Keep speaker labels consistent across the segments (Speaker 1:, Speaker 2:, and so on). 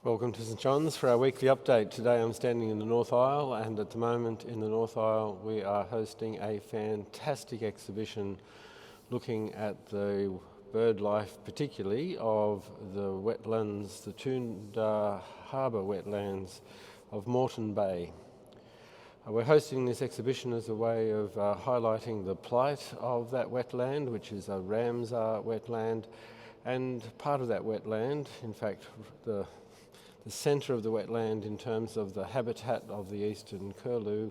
Speaker 1: Welcome to St John's for our weekly update. Today I'm standing in the North Aisle, and at the moment in the North Aisle we are hosting a fantastic exhibition looking at the bird life, particularly of the wetlands, the Toondah Harbour wetlands of Moreton Bay. We're hosting this exhibition as a way of highlighting the plight of that wetland, which is a Ramsar wetland, and part of that wetland, in fact the centre of the wetland in terms of the habitat of the eastern curlew,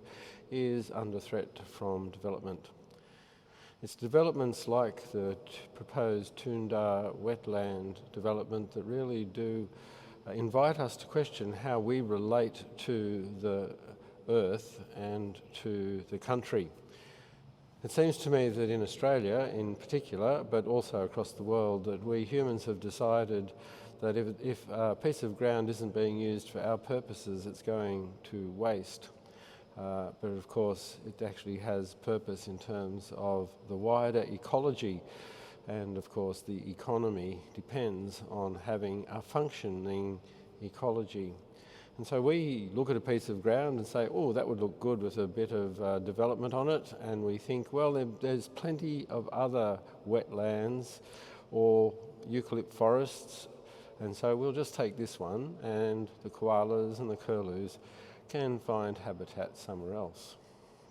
Speaker 1: is under threat from development. It's developments like the proposed Toondah wetland development that really do invite us to question how we relate to the earth and to the country. It seems to me that in Australia in particular, but also across the world, that we humans have decided that if a piece of ground isn't being used for our purposes, it's going to waste. But of course, it actually has purpose in terms of the wider ecology, and of course the economy depends on having a functioning ecology. And so we look at a piece of ground and say, oh, that would look good with a bit of development on it, and we think, well, there's plenty of other wetlands or eucalypt forests, and so we'll just take this one, and the koalas and the curlews can find habitat somewhere else.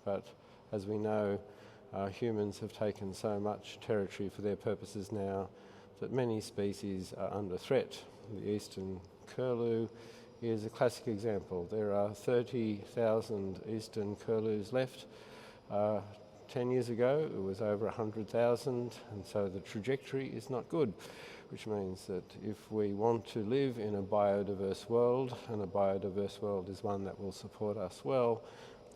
Speaker 1: But as we know, humans have taken so much territory for their purposes now that many species are under threat. The eastern curlew is a classic example. There are 30,000 eastern curlews left. 10 years ago it was over 100,000, and so the trajectory is not good, which means that if we want to live in a biodiverse world, and a biodiverse world is one that will support us well,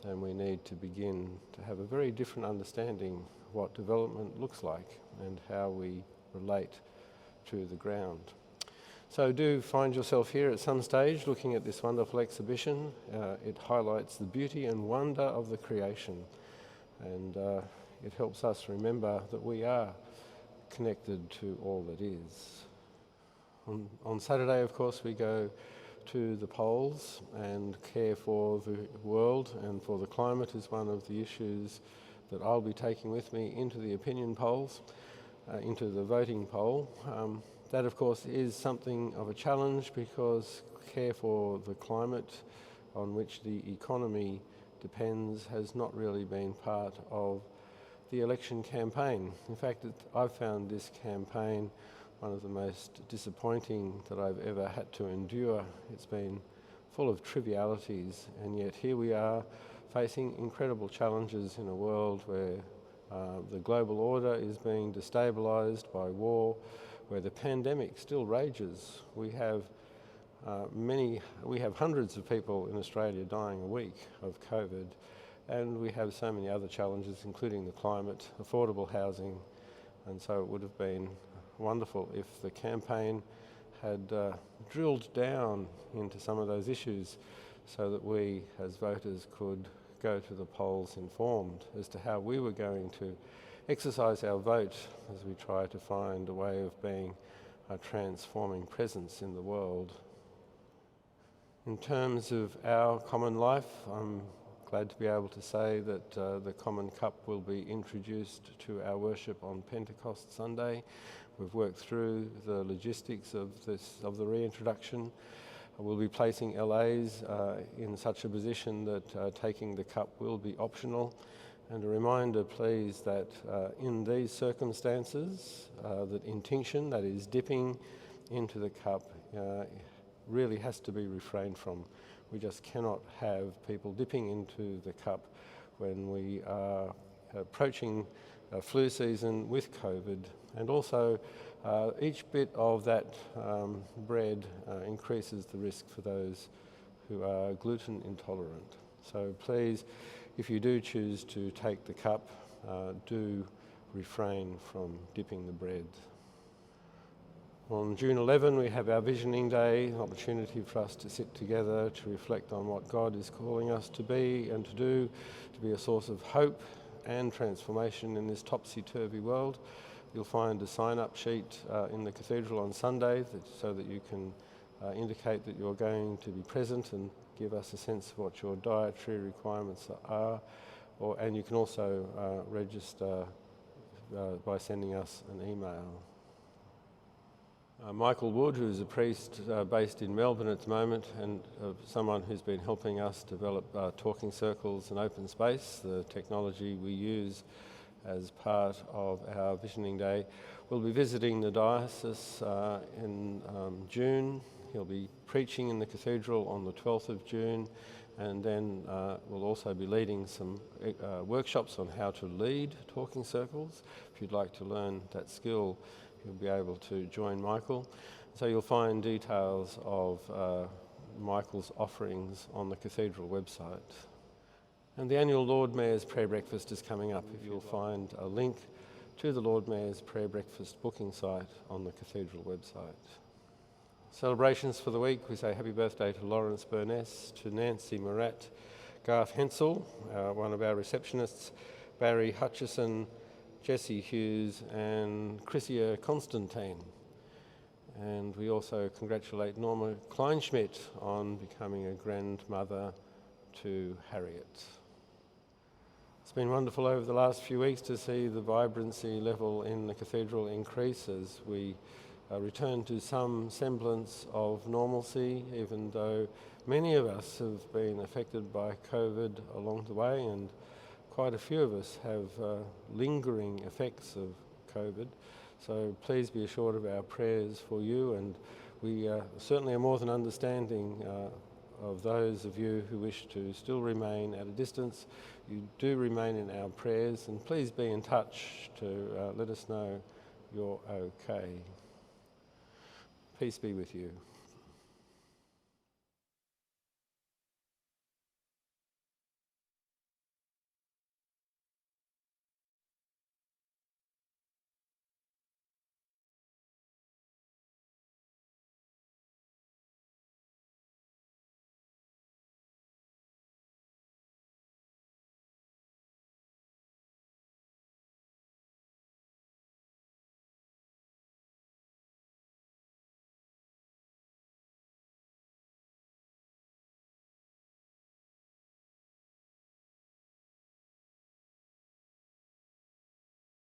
Speaker 1: then we need to begin to have a very different understanding of what development looks like and how we relate to the ground. So do find yourself here at some stage looking at this wonderful exhibition. It highlights the beauty and wonder of the creation, and it helps us remember that we are connected to all that is. On Saturday, of course, we go to the polls, and care for the world and for the climate is one of the issues that I'll be taking with me into the opinion polls, into the voting poll. That, of course, is something of a challenge because care for the climate on which the economy depends has not really been part of the election campaign. In fact, I've found this campaign one of the most disappointing that I've ever had to endure. It's been full of trivialities, and yet here we are facing incredible challenges in a world where the global order is being destabilised by war, where the pandemic still rages. We have hundreds of people in Australia dying a week of COVID, and we have so many other challenges, including the climate, affordable housing, and so it would have been wonderful if the campaign had drilled down into some of those issues so that we as voters could go to the polls informed as to how we were going to exercise our vote as we try to find a way of being a transforming presence in the world. In terms of our common life, I'm glad to be able to say that the Common Cup will be introduced to our worship on Pentecost Sunday. We've worked through the logistics of the reintroduction. We'll be placing LAs in such a position that taking the cup will be optional. And a reminder, please, that in these circumstances, that intinction, that is dipping into the cup, really has to be refrained from. We just cannot have people dipping into the cup when we are approaching flu season with COVID. And also, each bit of that bread increases the risk for those who are gluten intolerant. So please, if you do choose to take the cup, do refrain from dipping the bread. On June 11, we have our Visioning Day, an opportunity for us to sit together to reflect on what God is calling us to be and to do, to be a source of hope and transformation in this topsy-turvy world. You'll find a sign-up sheet in the cathedral on Sunday so that you can indicate that you're going to be present and give us a sense of what your dietary requirements are, and you can also register by sending us an email. Michael Wood, who is a priest based in Melbourne at the moment, and someone who's been helping us develop talking circles and open space, the technology we use as part of our Visioning Day, will be visiting the diocese in June. He'll be preaching in the cathedral on the 12th of June, and then we'll also be leading some workshops on how to lead talking circles. If you'd like to learn that skill, you'll be able to join Michael. So you'll find details of Michael's offerings on the cathedral website. And the annual Lord Mayor's Prayer Breakfast is coming up. You'll find a link to the Lord Mayor's Prayer Breakfast booking site on the cathedral website. Celebrations for the week, we say happy birthday to Lawrence Burness, to Nancy Murat, Garth Hensel, one of our receptionists, Barry Hutchison, Jessie Hughes and Chrissia Constantine. And we also congratulate Norma Kleinschmidt on becoming a grandmother to Harriet. It's been wonderful over the last few weeks to see the vibrancy level in the cathedral increase as we return to some semblance of normalcy, even though many of us have been affected by COVID along the way, and quite a few of us have lingering effects of COVID. So please be assured of our prayers for you, and we certainly are more than understanding of those of you who wish to still remain at a distance. You do remain in our prayers, and please be in touch to let us know you're okay. Peace be with you.